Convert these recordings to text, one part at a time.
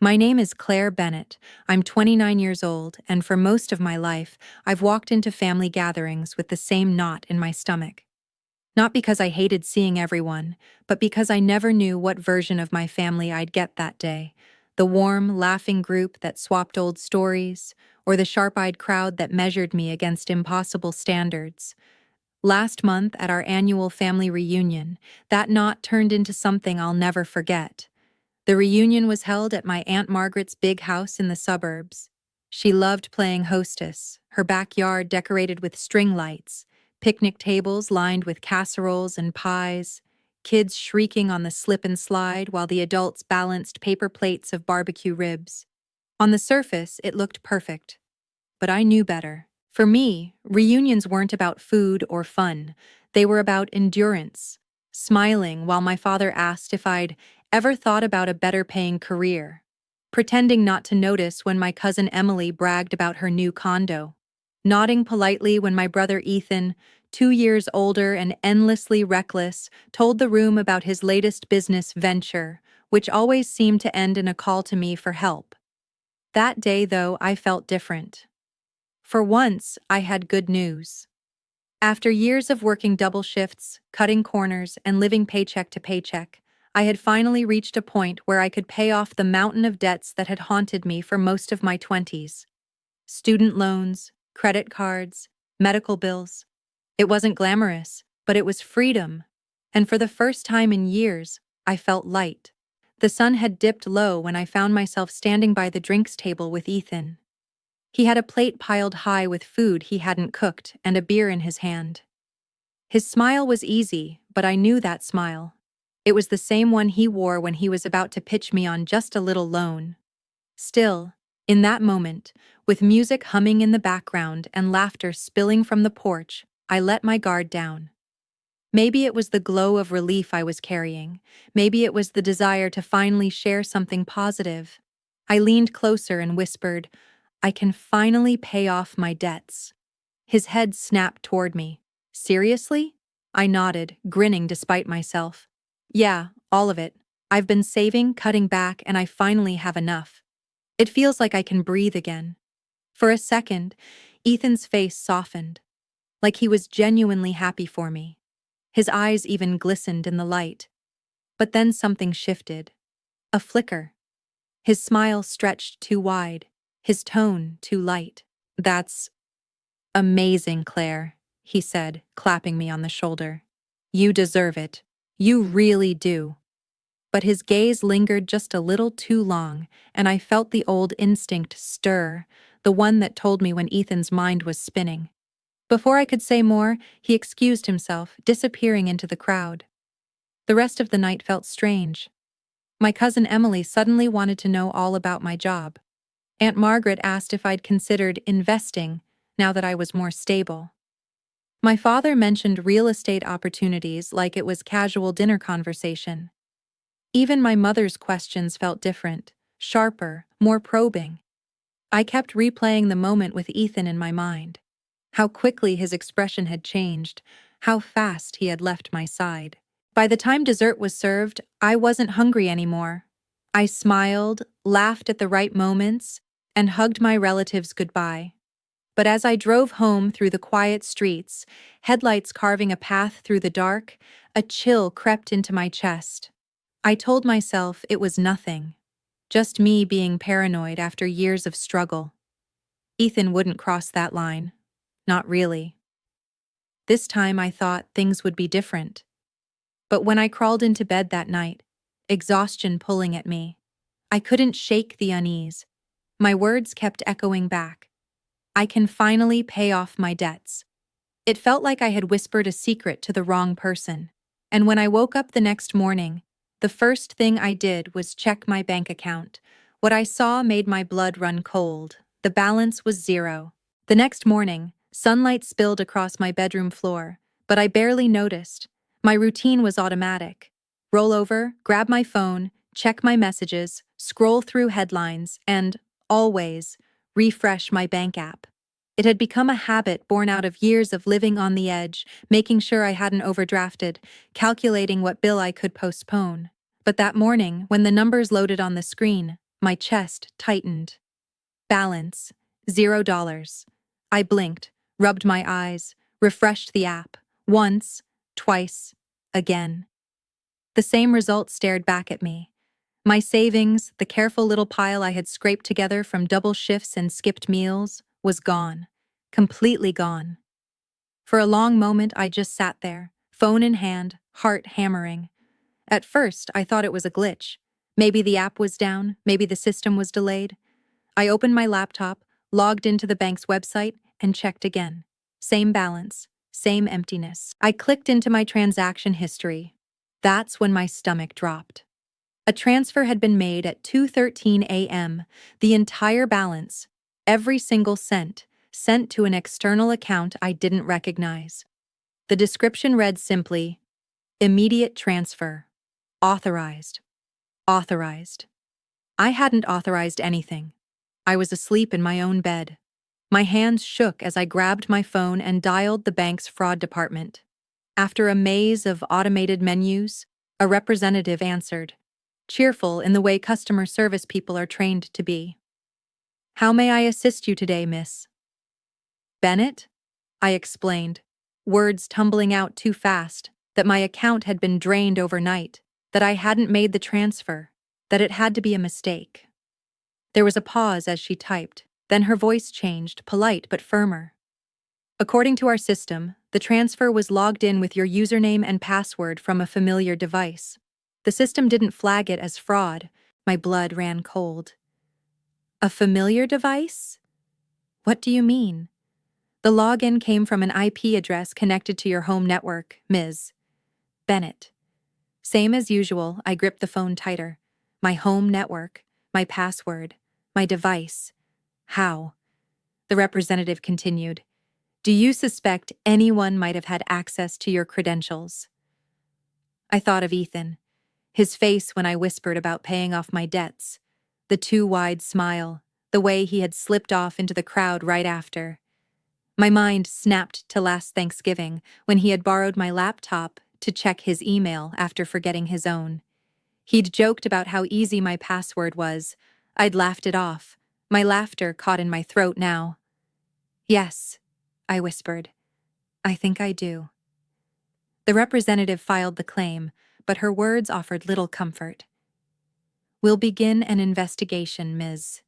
My name is Claire Bennett. I'm 29 years old, and for most of my life, I've walked into family gatherings with the same knot in my stomach. Not because I hated seeing everyone, but because I never knew what version of my family I'd get that day. The warm, laughing group that swapped old stories, or the sharp-eyed crowd that measured me against impossible standards. Last month, at our annual family reunion, that knot turned into something I'll never forget. The reunion was held at my Aunt Margaret's big house in the suburbs. She loved playing hostess, her backyard decorated with string lights, picnic tables lined with casseroles and pies, kids shrieking on the slip and slide while the adults balanced paper plates of barbecue ribs. On the surface, it looked perfect. But I knew better. For me, reunions weren't about food or fun. They were about endurance. Smiling while my father asked if I'd ever thought about a better-paying career. Pretending not to notice when my cousin Emily bragged about her new condo. Nodding politely when my brother Ethan, 2 years older and endlessly reckless, told the room about his latest business venture, which always seemed to end in a call to me for help. That day, though, I felt different. For once, I had good news. After years of working double shifts, cutting corners, and living paycheck to paycheck, I had finally reached a point where I could pay off the mountain of debts that had haunted me for most of my 20s. Student loans, credit cards, medical bills. It wasn't glamorous, but it was freedom. And for the first time in years, I felt light. The sun had dipped low when I found myself standing by the drinks table with Ethan. He had a plate piled high with food he hadn't cooked and a beer in his hand. His smile was easy, but I knew that smile. It was the same one he wore when he was about to pitch me on just a little loan. Still, in that moment, with music humming in the background and laughter spilling from the porch, I let my guard down. Maybe it was the glow of relief I was carrying. Maybe it was the desire to finally share something positive. I leaned closer and whispered, "I can finally pay off my debts." His head snapped toward me. "Seriously?" I nodded, grinning despite myself. "Yeah, all of it. I've been saving, cutting back, and I finally have enough. It feels like I can breathe again." For a second, Ethan's face softened, like he was genuinely happy for me. His eyes even glistened in the light. But then something shifted. A flicker. His smile stretched too wide, his tone too light. "That's amazing, Claire," he said, clapping me on the shoulder. "You deserve it. You really do." But his gaze lingered just a little too long, and I felt the old instinct stir, the one that told me when Ethan's mind was spinning. Before I could say more, he excused himself, disappearing into the crowd. The rest of the night felt strange. My cousin Emily suddenly wanted to know all about my job. Aunt Margaret asked if I'd considered investing now that I was more stable. My father mentioned real estate opportunities like it was casual dinner conversation. Even my mother's questions felt different, sharper, more probing. I kept replaying the moment with Ethan in my mind. How quickly his expression had changed, how fast he had left my side. By the time dessert was served, I wasn't hungry anymore. I smiled, laughed at the right moments, and hugged my relatives goodbye. But as I drove home through the quiet streets, headlights carving a path through the dark, a chill crept into my chest. I told myself it was nothing, just me being paranoid after years of struggle. Ethan wouldn't cross that line. Not really. This time I thought things would be different. But when I crawled into bed that night, exhaustion pulling at me, I couldn't shake the unease. My words kept echoing back. I can finally pay off my debts. It felt like I had whispered a secret to the wrong person. And when I woke up the next morning, the first thing I did was check my bank account. What I saw made my blood run cold. The balance was zero. The next morning, sunlight spilled across my bedroom floor, but I barely noticed. My routine was automatic. Roll over, grab my phone, check my messages, scroll through headlines, and, always, refresh my bank app. It had become a habit born out of years of living on the edge, making sure I hadn't overdrafted, calculating what bill I could postpone. But that morning, when the numbers loaded on the screen, My chest tightened. Balance, $0. I blinked, rubbed my eyes, refreshed the app. Once, twice, again. The same result stared back at me. My savings, the careful little pile I had scraped together from double shifts and skipped meals, was gone. Completely gone. For a long moment, I just sat there, phone in hand, heart hammering. At first, I thought it was a glitch. Maybe the app was down, maybe the system was delayed. I opened my laptop, logged into the bank's website, and checked again. Same balance, same emptiness. I clicked into my transaction history. That's when my stomach dropped. A transfer had been made at 2:13 a.m. The entire balance, every single cent, sent to an external account I didn't recognize. The description read simply, "Immediate transfer. Authorized. Authorized." I hadn't authorized anything. I was asleep in my own bed. My hands shook as I grabbed my phone and dialed the bank's fraud department. After a maze of automated menus, a representative answered, cheerful in the way customer service people are trained to be. "How may I assist you today, miss?" "Bennett?" I explained, words tumbling out too fast, that my account had been drained overnight, that I hadn't made the transfer, that it had to be a mistake. There was a pause as she typed, then her voice changed, polite but firmer. "According to our system, the transfer was logged in with your username and password from a familiar device. The system didn't flag it as fraud." My blood ran cold. "A familiar device? What do you mean?" "The login came from an IP address connected to your home network, Ms. Bennett." Same as usual, I gripped the phone tighter. My home network, my password, my device. How? The representative continued. "Do you suspect anyone might have had access to your credentials?" I thought of Ethan, his face when I whispered about paying off my debts, the too wide smile, the way he had slipped off into the crowd right after. My mind snapped to last Thanksgiving when he had borrowed my laptop to check his email after forgetting his own. He'd joked about how easy my password was. I'd laughed it off, my laughter caught in my throat now. "Yes," I whispered. "I think I do." The representative filed the claim, but her words offered little comfort. "We'll begin an investigation, Ms.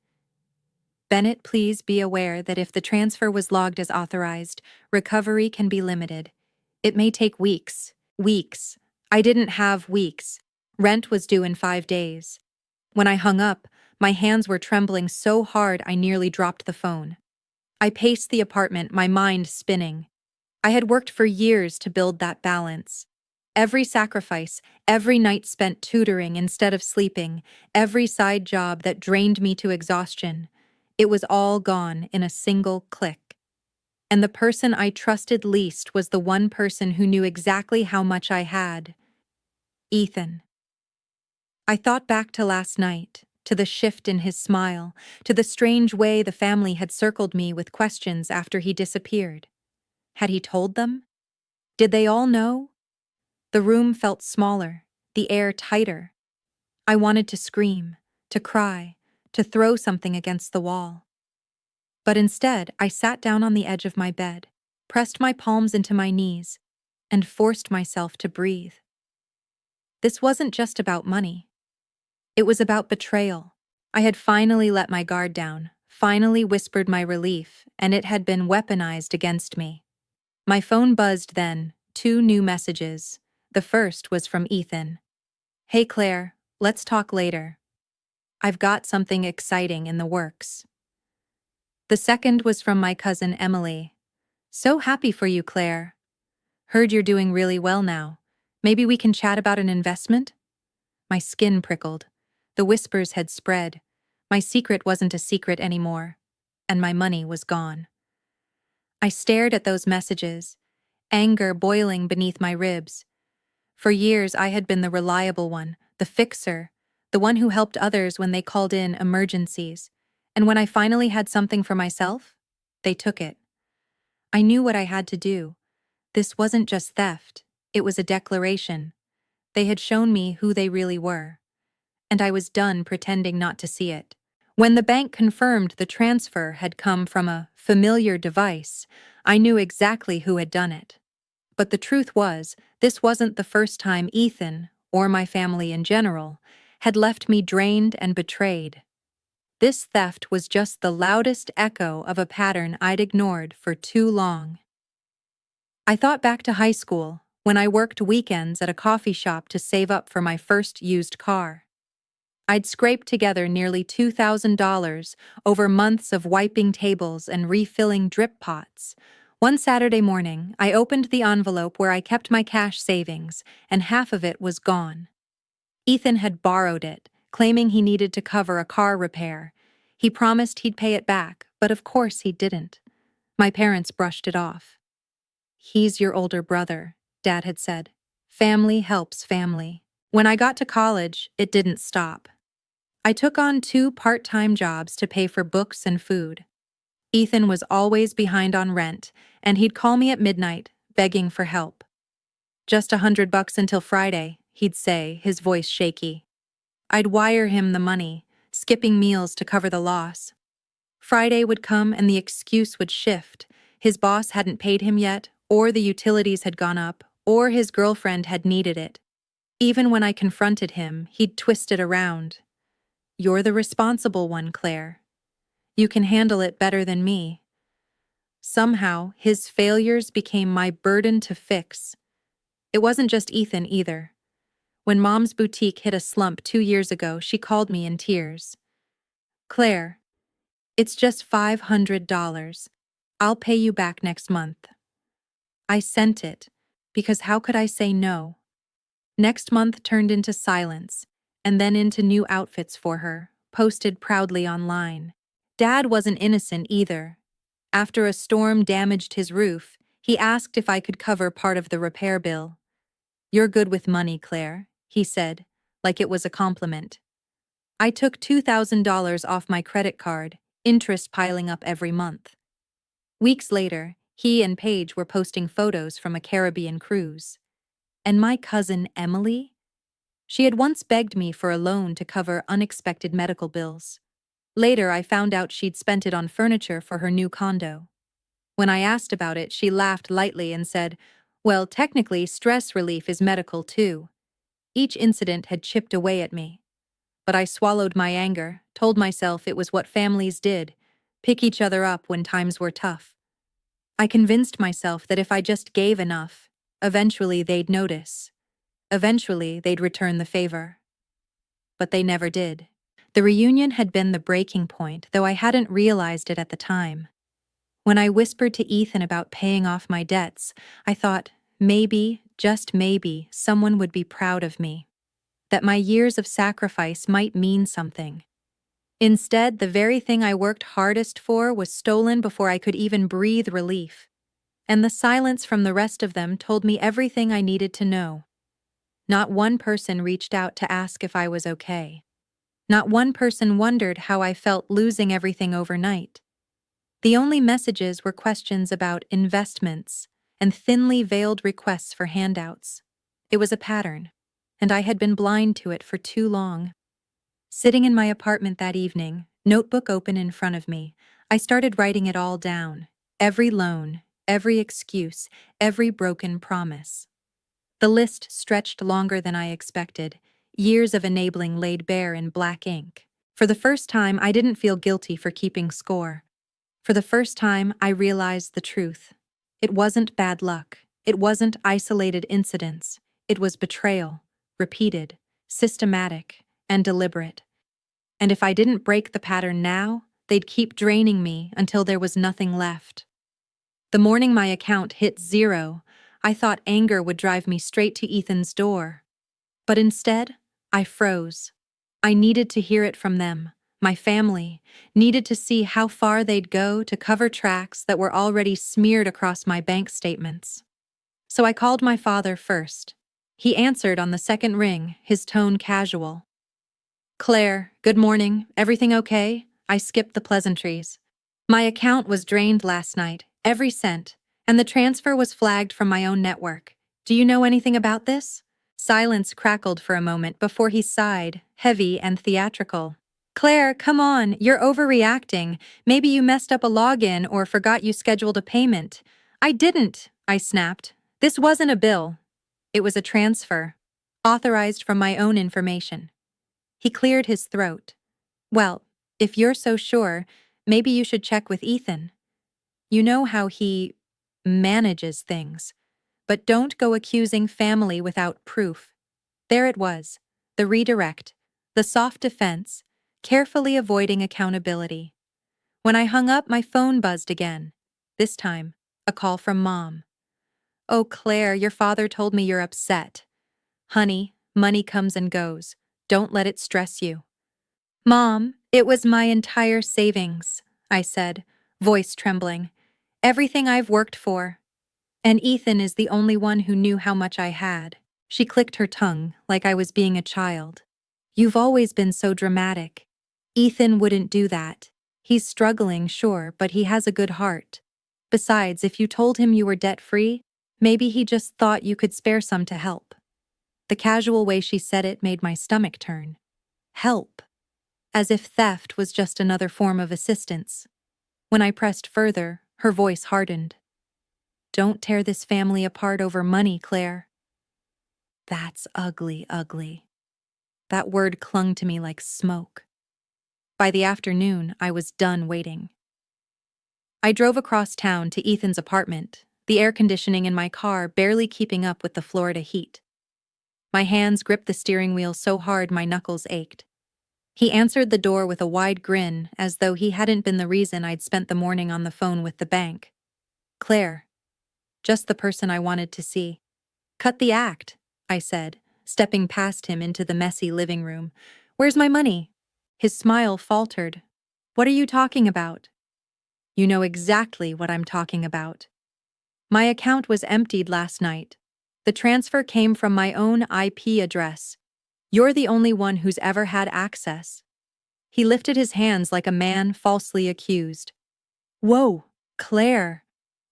Bennett. Please be aware that if the transfer was logged as authorized, recovery can be limited. It may take weeks." Weeks. I didn't have weeks. Rent was due in 5 days. When I hung up, my hands were trembling so hard I nearly dropped the phone. I paced the apartment, my mind spinning. I had worked for years to build that balance. Every sacrifice, every night spent tutoring instead of sleeping, every side job that drained me to exhaustion. It was all gone in a single click. And the person I trusted least was the one person who knew exactly how much I had. Ethan. I thought back to last night, to the shift in his smile, to the strange way the family had circled me with questions after he disappeared. Had he told them? Did they all know? The room felt smaller, the air tighter. I wanted to scream, to cry, to throw something against the wall. But instead, I sat down on the edge of my bed, pressed my palms into my knees, and forced myself to breathe. This wasn't just about money. It was about betrayal. I had finally let my guard down, finally whispered my relief, and it had been weaponized against me. My phone buzzed then, 2 new messages. The first was from Ethan. "Hey Claire, let's talk later. I've got something exciting in the works." The second was from my cousin Emily. "So happy for you, Claire. Heard you're doing really well now. Maybe we can chat about an investment?" My skin prickled. The whispers had spread. My secret wasn't a secret anymore, and my money was gone. I stared at those messages, anger boiling beneath my ribs. For years I had been the reliable one, the fixer, the one who helped others when they called in emergencies. And when I finally had something for myself, they took it. I knew what I had to do. This wasn't just theft, it was a declaration. They had shown me who they really were. and I was done pretending not to see it. When the bank confirmed the transfer had come from a familiar device, I knew exactly who had done it. But the truth was, this wasn't the first time Ethan, or my family in general, had left me drained and betrayed. This theft was just the loudest echo of a pattern I'd ignored for too long. I thought back to high school, when I worked weekends at a coffee shop to save up for my first used car. I'd scraped together nearly $2,000 over months of wiping tables and refilling drip pots. One Saturday morning, I opened the envelope where I kept my cash savings, and half of it was gone. Ethan had borrowed it, claiming he needed to cover a car repair. He promised he'd pay it back, but of course he didn't. My parents brushed it off. "He's your older brother," Dad had said. "Family helps family." When I got to college, it didn't stop. I took on 2 part-time jobs to pay for books and food. Ethan was always behind on rent, and he'd call me at midnight, begging for help. "Just $100 until Friday," he'd say, his voice shaky. I'd wire him the money, skipping meals to cover the loss. Friday would come and the excuse would shift. His boss hadn't paid him yet, or the utilities had gone up, or his girlfriend had needed it. Even when I confronted him, he'd twist it around. "You're the responsible one, Claire. You can handle it better than me." Somehow, his failures became my burden to fix. It wasn't just Ethan either. When Mom's boutique hit a slump 2 years ago, she called me in tears. "Claire, it's just $500. I'll pay you back next month." I sent it, because how could I say no? Next month turned into silence, and then into new outfits for her, posted proudly online. Dad wasn't innocent either. After a storm damaged his roof, he asked if I could cover part of the repair bill. "You're good with money, Claire," he said, like it was a compliment. I took $2,000 off my credit card, interest piling up every month. Weeks later, he and Paige were posting photos from a Caribbean cruise. And my cousin Emily? She had once begged me for a loan to cover unexpected medical bills. Later, I found out she'd spent it on furniture for her new condo. When I asked about it, she laughed lightly and said, "Well, technically, stress relief is medical too." Each incident had chipped away at me. But I swallowed my anger, told myself it was what families did, pick each other up when times were tough. I convinced myself that if I just gave enough, eventually they'd notice. Eventually they'd return the favor. But they never did. The reunion had been the breaking point, though I hadn't realized it at the time. When I whispered to Ethan about paying off my debts, I thought, maybe, just maybe, someone would be proud of me. That my years of sacrifice might mean something. Instead, the very thing I worked hardest for was stolen before I could even breathe relief. And the silence from the rest of them told me everything I needed to know. Not one person reached out to ask if I was okay. Not one person wondered how I felt losing everything overnight. The only messages were questions about investments and thinly veiled requests for handouts. It was a pattern, and I had been blind to it for too long. Sitting in my apartment that evening, notebook open in front of me, I started writing it all down. Every loan, every excuse, every broken promise. The list stretched longer than I expected, years of enabling laid bare in black ink. For the first time, I didn't feel guilty for keeping score. For the first time, I realized the truth. It wasn't bad luck. It wasn't isolated incidents. It was betrayal, repeated, systematic, and deliberate. And if I didn't break the pattern now, they'd keep draining me until there was nothing left. The morning my account hit 0, I thought anger would drive me straight to Ethan's door. But instead, I froze. I needed to hear it from them. My family needed to see how far they'd go to cover tracks that were already smeared across my bank statements. So I called my father first. He answered on the second ring, his tone casual. "Claire, good morning. Everything okay?" I skipped the pleasantries. "My account was drained last night, every cent, and the transfer was flagged from my own network. Do you know anything about this?" Silence crackled for a moment before he sighed, heavy and theatrical. Claire, come on, you're overreacting. Maybe you messed up a login or forgot you scheduled a payment. I didn't, I snapped. This wasn't a bill. It was a transfer, authorized from my own information. He cleared his throat. Well, if you're so sure, maybe you should check with Ethan. You know how he manages things. But don't go accusing family without proof. There it was, the redirect, the soft defense, carefully avoiding accountability. When I hung up, my phone buzzed again. This time, a call from Mom. Oh, Claire, your father told me you're upset. Honey, money comes and goes. Don't let it stress you. Mom, it was my entire savings, I said, voice trembling. Everything I've worked for. And Ethan is the only one who knew how much I had. She clicked her tongue like I was being a child. You've always been so dramatic. Ethan wouldn't do that. He's struggling, sure, but he has a good heart. Besides, if you told him you were debt-free, maybe he just thought you could spare some to help. The casual way she said it made my stomach turn. Help. As if theft was just another form of assistance. When I pressed further, her voice hardened. Don't tear this family apart over money, Claire. That's ugly, ugly. That word clung to me like smoke. By the afternoon, I was done waiting. I drove across town to Ethan's apartment, the air conditioning in my car barely keeping up with the Florida heat. My hands gripped the steering wheel so hard my knuckles ached. He answered the door with a wide grin, as though he hadn't been the reason I'd spent the morning on the phone with the bank. Claire. Just the person I wanted to see. Cut the act, I said, stepping past him into the messy living room. Where's my money? His smile faltered. What are you talking about? You know exactly what I'm talking about. My account was emptied last night. The transfer came from my own IP address. You're the only one who's ever had access. He lifted his hands like a man falsely accused. Whoa, Claire.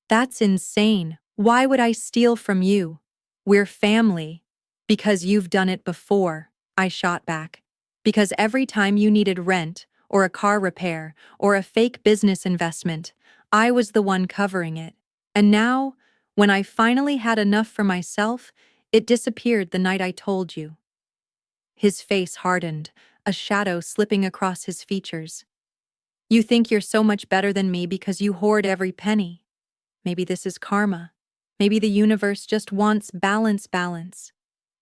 That's insane. Why would I steal from you? We're family. Because you've done it before, I shot back. Because every time you needed rent, or a car repair, or a fake business investment, I was the one covering it. And now, when I finally had enough for myself, it disappeared the night I told you. His face hardened, a shadow slipping across his features. You think you're so much better than me because you hoard every penny. Maybe this is karma. Maybe the universe just wants balance,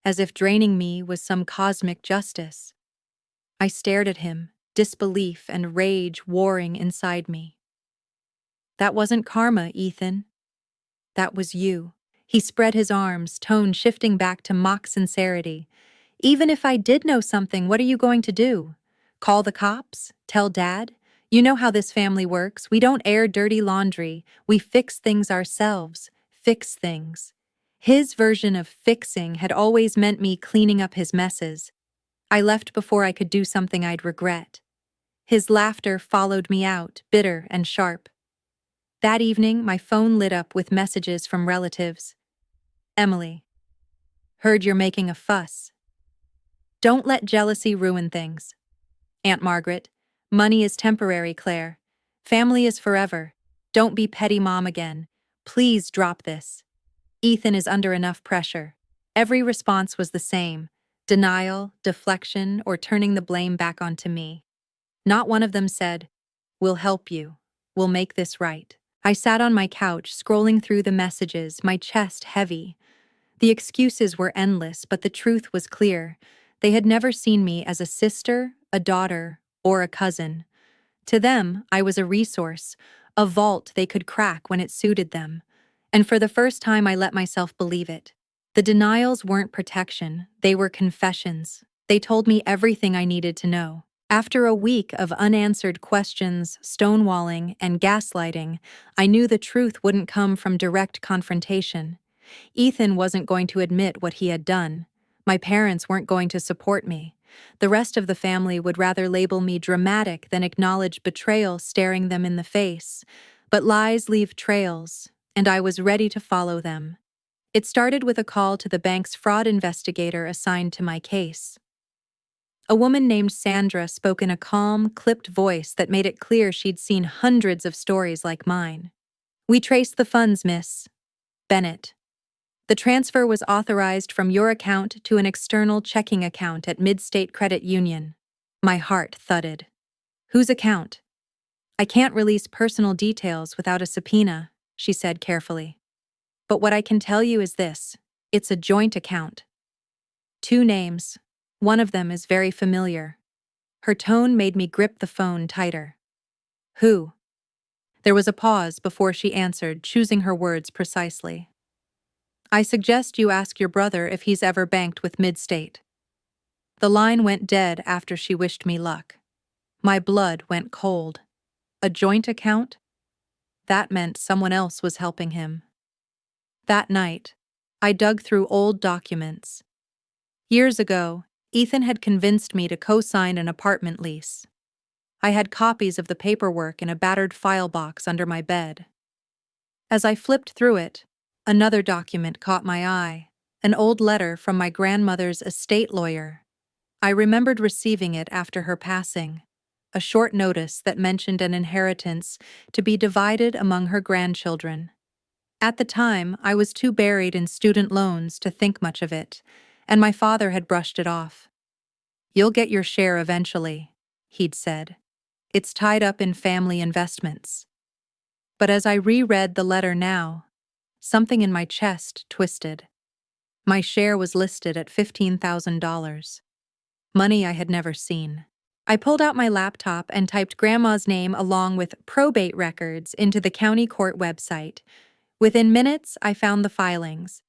as if draining me was some cosmic justice. I stared at him, disbelief and rage warring inside me. That wasn't karma, Ethan. That was you. He spread his arms, tone shifting back to mock sincerity. Even if I did know something, what are you going to do? Call the cops? Tell Dad? You know how this family works. We don't air dirty laundry. We fix things ourselves. Fix things. His version of fixing had always meant me cleaning up his messes. I left before I could do something I'd regret. His laughter followed me out, bitter and sharp. That evening, my phone lit up with messages from relatives. Emily. Heard you're making a fuss. Don't let jealousy ruin things. Aunt Margaret. Money is temporary, Claire. Family is forever. Don't be petty mom again. Please drop this. Ethan is under enough pressure. Every response was the same. Denial, deflection, or turning the blame back onto me. Not one of them said, "We'll help you. We'll make this right." I sat on my couch, scrolling through the messages, my chest heavy. The excuses were endless, but the truth was clear. They had never seen me as a sister, a daughter, or a cousin. To them, I was a resource, a vault they could crack when it suited them. And for the first time, I let myself believe it. The denials weren't protection, they were confessions. They told me everything I needed to know. After a week of unanswered questions, stonewalling, and gaslighting, I knew the truth wouldn't come from direct confrontation. Ethan wasn't going to admit what he had done. My parents weren't going to support me. The rest of the family would rather label me dramatic than acknowledge betrayal staring them in the face. But lies leave trails, and I was ready to follow them. It started with a call to the bank's fraud investigator assigned to my case. A woman named Sandra spoke in a calm, clipped voice that made it clear she'd seen hundreds of stories like mine. "We traced the funds, Miss Bennett. The transfer was authorized from your account to an external checking account at Mid-State Credit Union." My heart thudded. "Whose account?" "I can't release personal details without a subpoena," she said carefully. "But what I can tell you is this: it's a joint account. Two names. One of them is very familiar." Her tone made me grip the phone tighter. "Who?" There was a pause before she answered, choosing her words precisely. "I suggest you ask your brother if he's ever banked with Mid-State." The line went dead after she wished me luck. My blood went cold. A joint account? That meant someone else was helping him. That night, I dug through old documents. Years ago, Ethan had convinced me to co-sign an apartment lease. I had copies of the paperwork in a battered file box under my bed. As I flipped through it, another document caught my eye, an old letter from my grandmother's estate lawyer. I remembered receiving it after her passing, a short notice that mentioned an inheritance to be divided among her grandchildren. At the time, I was too buried in student loans to think much of it, and my father had brushed it off. "You'll get your share eventually," he'd said. "It's tied up in family investments." But as I reread the letter now, something in my chest twisted. My share was listed at $15,000. Money I had never seen. I pulled out my laptop and typed Grandma's name along with probate records into the county court website. Within minutes, I found the filings.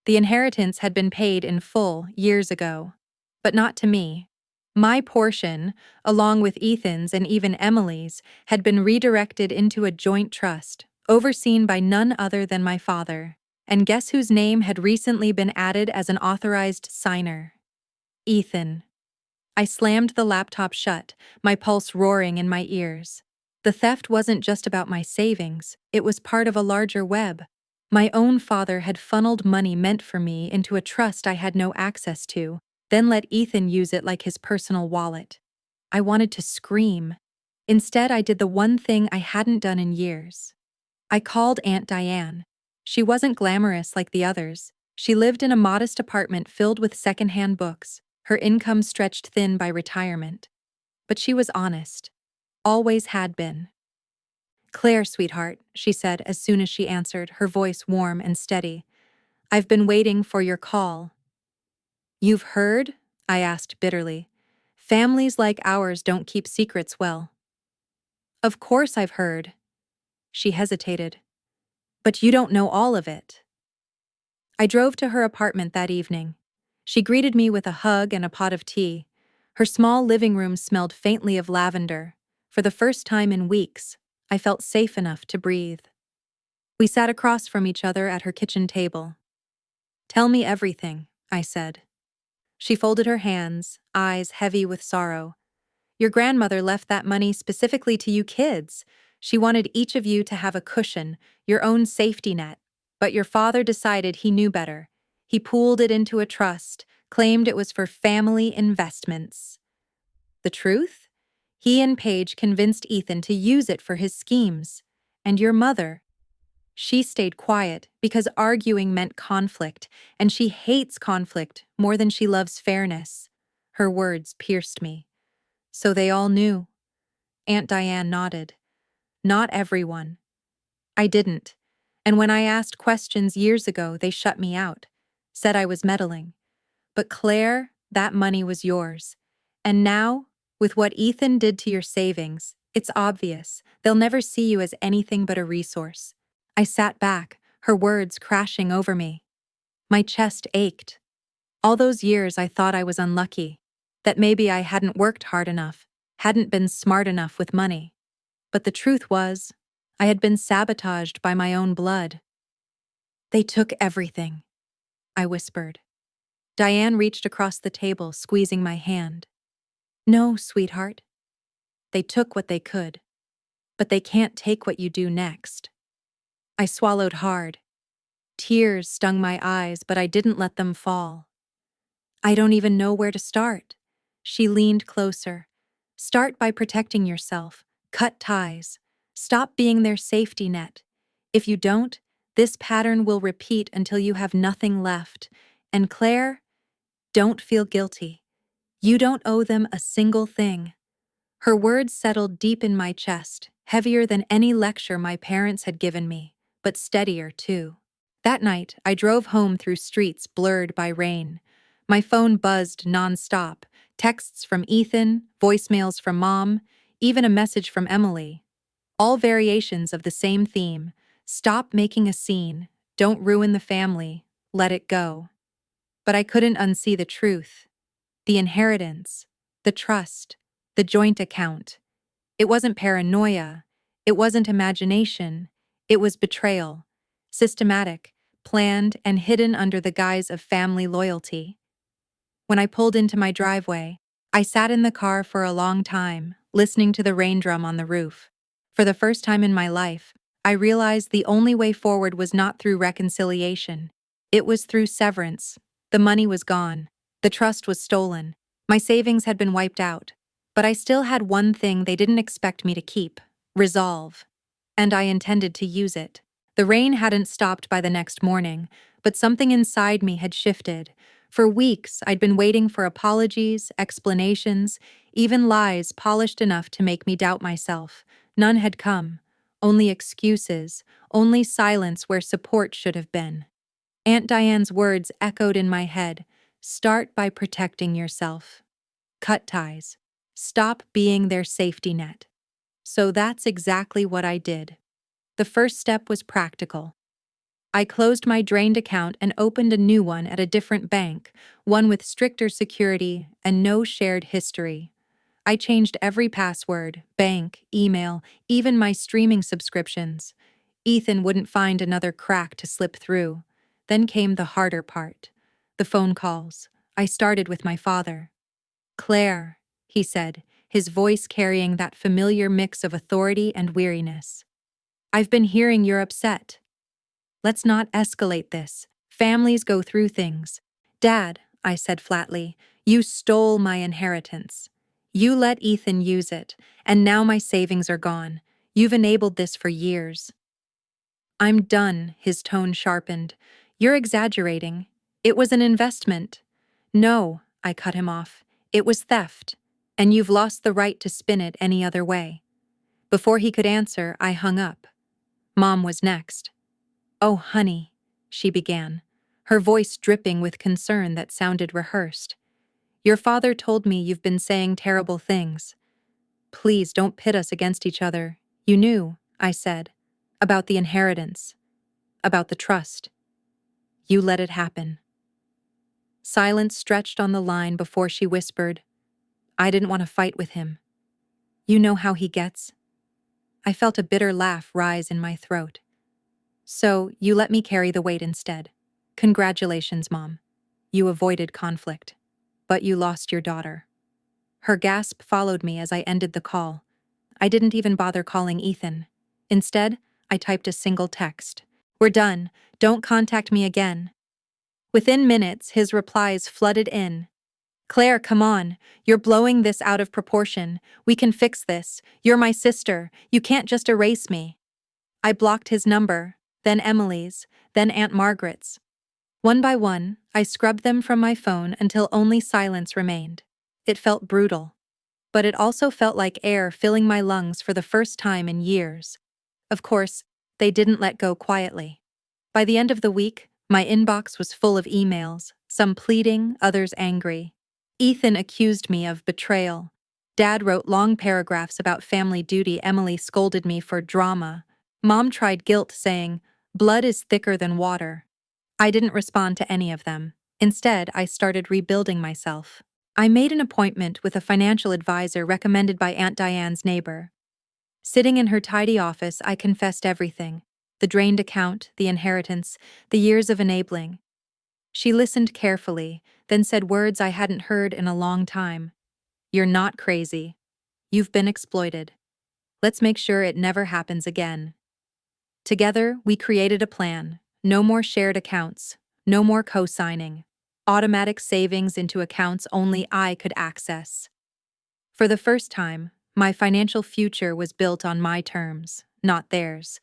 The inheritance had been paid in full years ago. But not to me. My portion, along with Ethan's and even Emily's, had been redirected into a joint trust, overseen by none other than my father. And guess whose name had recently been added as an authorized signer? Ethan. I slammed the laptop shut, my pulse roaring in my ears. The theft wasn't just about my savings, it was part of a larger web. My own father had funneled money meant for me into a trust I had no access to, then let Ethan use it like his personal wallet. I wanted to scream. Instead, I did the one thing I hadn't done in years. I called Aunt Diane. She wasn't glamorous like the others. She lived in a modest apartment filled with secondhand books, her income stretched thin by retirement. But she was honest. Always had been. "Claire, sweetheart," she said as soon as she answered, her voice warm and steady. "I've been waiting for your call." "You've heard?" I asked bitterly. "Families like ours don't keep secrets well." "Of course I've heard." She hesitated. "But you don't know all of it." I drove to her apartment that evening. She greeted me with a hug and a pot of tea. Her small living room smelled faintly of lavender. For the first time in weeks, I felt safe enough to breathe. We sat across from each other at her kitchen table. "Tell me everything," I said. She folded her hands, eyes heavy with sorrow. "Your grandmother left that money specifically to you kids. She wanted each of you to have a cushion, your own safety net. But your father decided he knew better. He pooled it into a trust, claimed it was for family investments. The truth? He and Paige convinced Ethan to use it for his schemes. And your mother? She stayed quiet because arguing meant conflict, and she hates conflict more than she loves fairness." Her words pierced me. "So they all knew?" Aunt Diane nodded. "Not everyone. I didn't. And when I asked questions years ago, they shut me out, said I was meddling. But Claire, that money was yours. And now, with what Ethan did to your savings, it's obvious. They'll never see you as anything but a resource." I sat back, her words crashing over me. My chest ached. All those years I thought I was unlucky, that maybe I hadn't worked hard enough, hadn't been smart enough with money. But the truth was, I had been sabotaged by my own blood. "They took everything," I whispered. Diane reached across the table, squeezing my hand. "No, sweetheart. They took what they could. But they can't take what you do next." I swallowed hard. Tears stung my eyes, but I didn't let them fall. I don't even know where to start. She leaned closer. Start by protecting yourself. Cut ties. Stop being their safety net. If you don't, this pattern will repeat until you have nothing left. And Claire, don't feel guilty. You don't owe them a single thing. Her words settled deep in my chest, heavier than any lecture my parents had given me, but steadier too. That night, I drove home through streets blurred by rain. My phone buzzed nonstop, texts from Ethan, voicemails from Mom, even a message from Emily. All variations of the same theme: stop making a scene, don't ruin the family, let it go. But I couldn't unsee the truth. The inheritance, the trust, the joint account. It wasn't paranoia. It wasn't imagination. It was betrayal. Systematic, planned, and hidden under the guise of family loyalty. When I pulled into my driveway, I sat in the car for a long time, listening to the rain drum on the roof. For the first time in my life, I realized the only way forward was not through reconciliation. It was through severance. The money was gone. The trust was stolen. My savings had been wiped out. But I still had one thing they didn't expect me to keep: resolve. And I intended to use it. The rain hadn't stopped by the next morning, but something inside me had shifted. For weeks, I'd been waiting for apologies, explanations, even lies polished enough to make me doubt myself. None had come. Only excuses, only silence where support should have been. Aunt Diane's words echoed in my head: start by protecting yourself. Cut ties. Stop being their safety net. So that's exactly what I did. The first step was practical. I closed my drained account and opened a new one at a different bank, one with stricter security and no shared history. I changed every password, bank, email, even my streaming subscriptions. Ethan wouldn't find another crack to slip through. Then came the harder part: the phone calls. I started with my father. "Claire," he said, his voice carrying that familiar mix of authority and weariness. "I've been hearing you're upset. Let's not escalate this. Families go through things." "Dad," I said flatly, "you stole my inheritance. You let Ethan use it, and now my savings are gone. You've enabled this for years." "I'm done," his tone sharpened. "You're exaggerating. It was an investment." "No," I cut him off. "It was theft, and you've lost the right to spin it any other way." Before he could answer, I hung up. Mom was next. "Oh, honey," she began, her voice dripping with concern that sounded rehearsed. "Your father told me you've been saying terrible things. Please don't pit us against each other. You knew," I said, "about the inheritance, about the trust. You let it happen." Silence stretched on the line before she whispered, "I didn't want to fight with him. You know how he gets." I felt a bitter laugh rise in my throat. "So, you let me carry the weight instead. Congratulations, Mom. You avoided conflict. But you lost your daughter." Her gasp followed me as I ended the call. I didn't even bother calling Ethan. Instead, I typed a single text: "We're done. Don't contact me again." Within minutes, his replies flooded in. "Claire, come on. You're blowing this out of proportion. We can fix this. You're my sister. You can't just erase me." I blocked his number, then Emily's, then Aunt Margaret's. One by one, I scrubbed them from my phone until only silence remained. It felt brutal. But it also felt like air filling my lungs for the first time in years. Of course, they didn't let go quietly. By the end of the week, my inbox was full of emails, some pleading, others angry. Ethan accused me of betrayal. Dad wrote long paragraphs about family duty. Emily scolded me for drama. Mom tried guilt, saying, "Blood is thicker than water." I didn't respond to any of them. Instead, I started rebuilding myself. I made an appointment with a financial advisor recommended by Aunt Diane's neighbor. Sitting in her tidy office, I confessed everything: the drained account, the inheritance, the years of enabling. She listened carefully, then said words I hadn't heard in a long time. "You're not crazy. You've been exploited. Let's make sure it never happens again." Together, we created a plan, No more shared accounts. No more co-signing. Automatic savings into accounts only I could access. For the first time, my financial future was built on my terms, not theirs.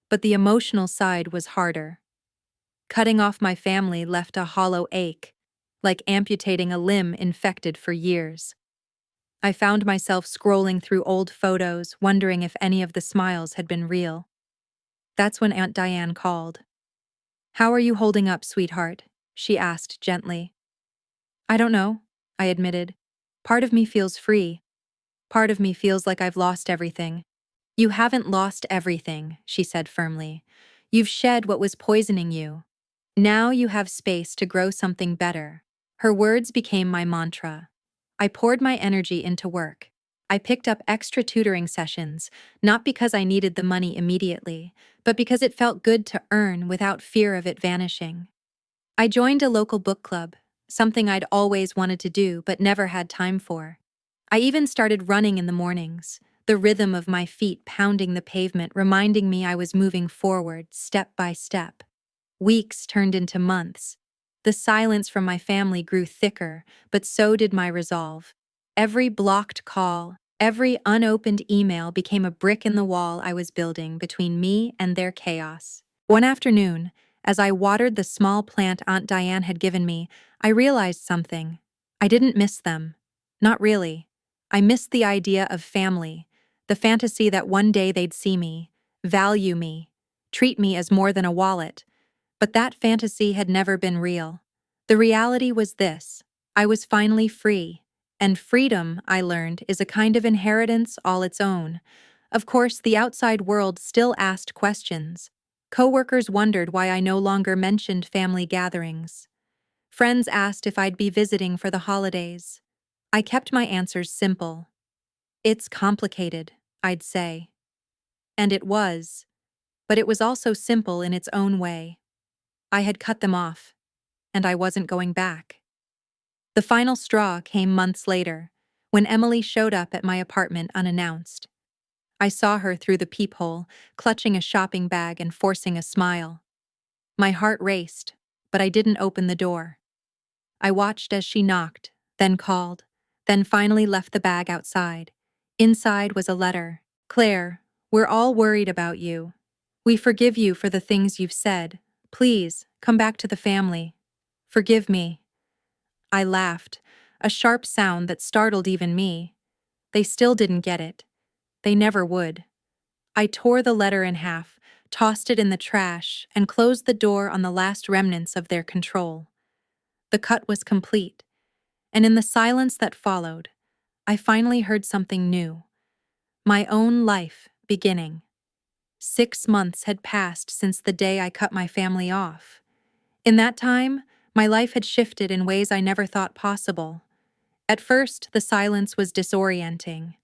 But the emotional side was harder. Cutting off my family left a hollow ache, like amputating a limb infected for years. I found myself scrolling through old photos, wondering if any of the smiles had been real. That's when Aunt Diane called. "How are you holding up, sweetheart?" she asked gently. "I don't know," I admitted. "Part of me feels free. Part of me feels like I've lost everything." "You haven't lost everything," she said firmly. "You've shed what was poisoning you. Now you have space to grow something better." Her words became my mantra. I poured my energy into work. I picked up extra tutoring sessions, not because I needed the money immediately, but because it felt good to earn without fear of it vanishing. I joined a local book club, something I'd always wanted to do but never had time for. I even started running in the mornings, the rhythm of my feet pounding the pavement reminding me I was moving forward, step by step. Weeks turned into months. The silence from my family grew thicker, but so did my resolve. Every blocked call, every unopened email became a brick in the wall I was building between me and their chaos. One afternoon, as I watered the small plant Aunt Diane had given me, I realized something. I didn't miss them. Not really. I missed the idea of family, the fantasy that one day they'd see me, value me, treat me as more than a wallet. But that fantasy had never been real. The reality was this: I was finally free. And freedom, I learned, is a kind of inheritance all its own. Of course, the outside world still asked questions. Coworkers wondered why I no longer mentioned family gatherings. Friends asked if I'd be visiting for the holidays. I kept my answers simple. "It's complicated," I'd say. And it was. But it was also simple in its own way. I had cut them off, and I wasn't going back. The final straw came months later, when Emily showed up at my apartment unannounced. I saw her through the peephole, clutching a shopping bag and forcing a smile. My heart raced, but I didn't open the door. I watched as she knocked, then called, then finally left the bag outside. Inside was a letter. "Claire, we're all worried about you. We forgive you for the things you've said. Please, come back to the family. Forgive me." I laughed, a sharp sound that startled even me. They still didn't get it. They never would. I tore the letter in half, tossed it in the trash, and closed the door on the last remnants of their control. The cut was complete, and in the silence that followed, I finally heard something new. My own life beginning. 6 months had passed since the day I cut my family off. In that time, my life had shifted in ways I never thought possible. At first, the silence was disorienting.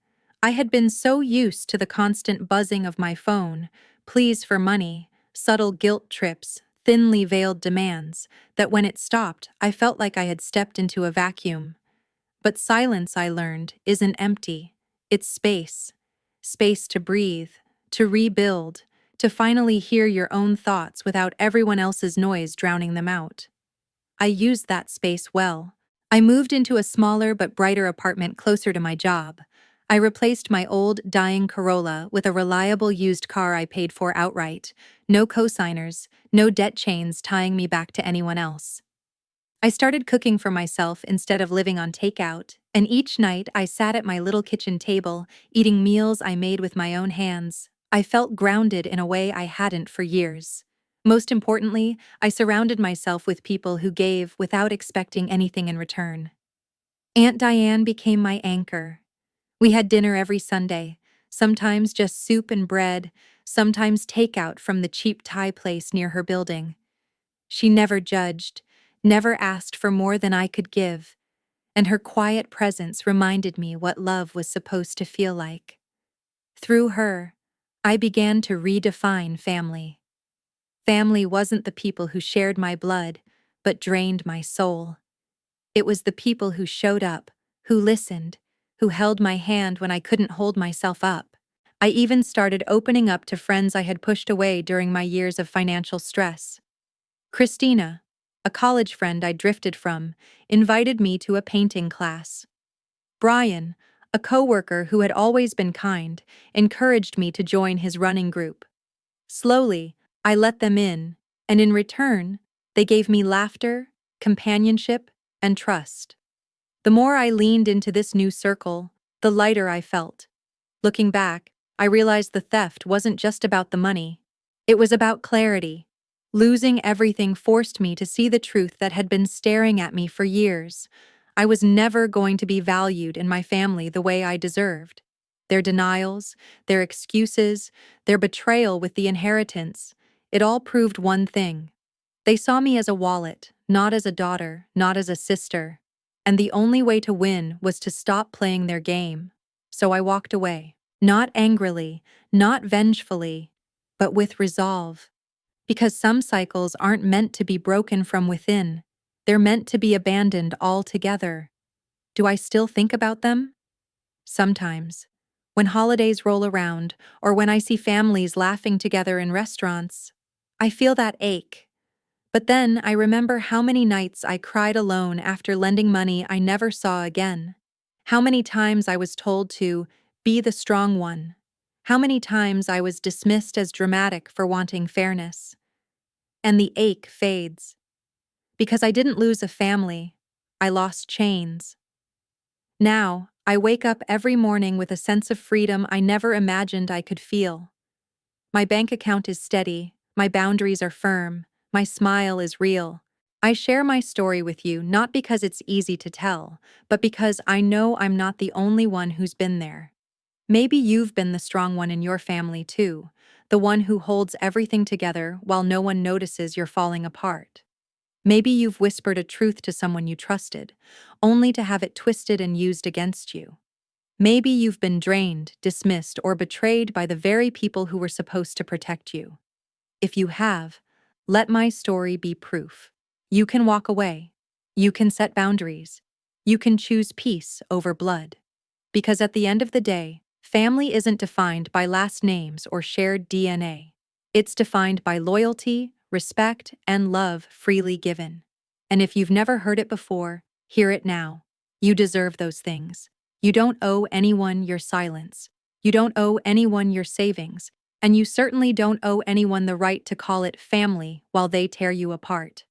I had been so used to the constant buzzing of my phone, pleas for money, subtle guilt trips, thinly veiled demands, that when it stopped, I felt like I had stepped into a vacuum. But silence, I learned, isn't empty. It's space. Space to breathe, to rebuild, to finally hear your own thoughts without everyone else's noise drowning them out. I used that space well. I moved into a smaller but brighter apartment closer to my job. I replaced my old, dying Corolla with a reliable used car I paid for outright. No cosigners, no debt chains tying me back to anyone else. I started cooking for myself instead of living on takeout, and each night I sat at my little kitchen table, eating meals I made with my own hands. I felt grounded in a way I hadn't for years. Most importantly, I surrounded myself with people who gave without expecting anything in return. Aunt Diane became my anchor. We had dinner every Sunday, sometimes just soup and bread, sometimes takeout from the cheap Thai place near her building. She never judged, never asked for more than I could give, and her quiet presence reminded me what love was supposed to feel like. Through her, I began to redefine family. Family wasn't the people who shared my blood, but drained my soul. It was the people who showed up, who listened, who held my hand when I couldn't hold myself up. I even started opening up to friends I had pushed away during my years of financial stress. Christina, a college friend I drifted from, invited me to a painting class. Brian, a coworker who had always been kind, encouraged me to join his running group. Slowly, I let them in, and in return, they gave me laughter, companionship, and trust. The more I leaned into this new circle, the lighter I felt. Looking back, I realized the theft wasn't just about the money. It was about clarity. Losing everything forced me to see the truth that had been staring at me for years. I was never going to be valued in my family the way I deserved. Their denials, their excuses, their betrayal with the inheritance, it all proved one thing. They saw me as a wallet, not as a daughter, not as a sister. And the only way to win was to stop playing their game. So I walked away. Not angrily, not vengefully, but with resolve. Because some cycles aren't meant to be broken from within. They're meant to be abandoned altogether. Do I still think about them? Sometimes. When holidays roll around, or when I see families laughing together in restaurants, I feel that ache. But then I remember how many nights I cried alone after lending money I never saw again. How many times I was told to be the strong one. How many times I was dismissed as dramatic for wanting fairness. And the ache fades. Because I didn't lose a family, I lost chains. Now, I wake up every morning with a sense of freedom I never imagined I could feel. My bank account is steady, my boundaries are firm, my smile is real. I share my story with you not because it's easy to tell, but because I know I'm not the only one who's been there. Maybe you've been the strong one in your family too, the one who holds everything together while no one notices you're falling apart. Maybe you've whispered a truth to someone you trusted, only to have it twisted and used against you. Maybe you've been drained, dismissed, or betrayed by the very people who were supposed to protect you. If you have, let my story be proof. You can walk away. You can set boundaries. You can choose peace over blood. Because at the end of the day, family isn't defined by last names or shared DNA. It's defined by loyalty, respect, and love freely given. And if you've never heard it before, hear it now. You deserve those things. You don't owe anyone your silence. You don't owe anyone your savings. And you certainly don't owe anyone the right to call it family while they tear you apart.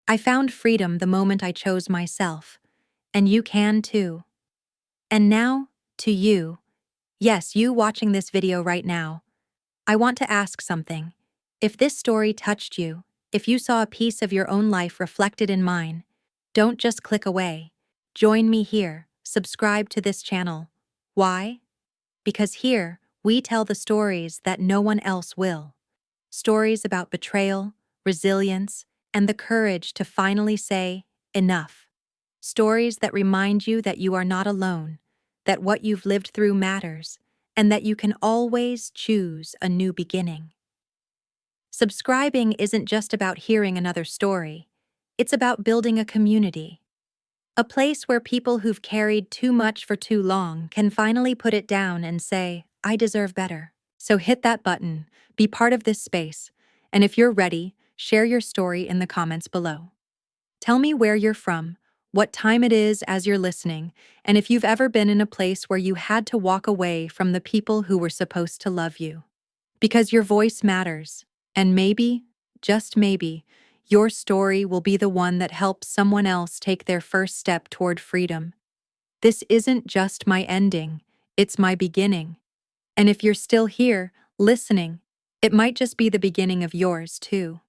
I found freedom the moment I chose myself. And you can too. And now, to you. Yes, you watching this video right now. I want to ask something. If this story touched you, if you saw a piece of your own life reflected in mine, don't just click away. Join me here, subscribe to this channel. Why? Because here, we tell the stories that no one else will. Stories about betrayal, resilience, and the courage to finally say, enough. Stories that remind you that you are not alone, that what you've lived through matters, and that you can always choose a new beginning. Subscribing isn't just about hearing another story. It's about building a community. A place where people who've carried too much for too long can finally put it down and say, I deserve better. So hit that button, be part of this space, and if you're ready, share your story in the comments below. Tell me where you're from, what time it is as you're listening, and if you've ever been in a place where you had to walk away from the people who were supposed to love you. Because your voice matters, and maybe, just maybe, your story will be the one that helps someone else take their first step toward freedom. This isn't just my ending, it's my beginning. And if you're still here, listening, it might just be the beginning of yours too.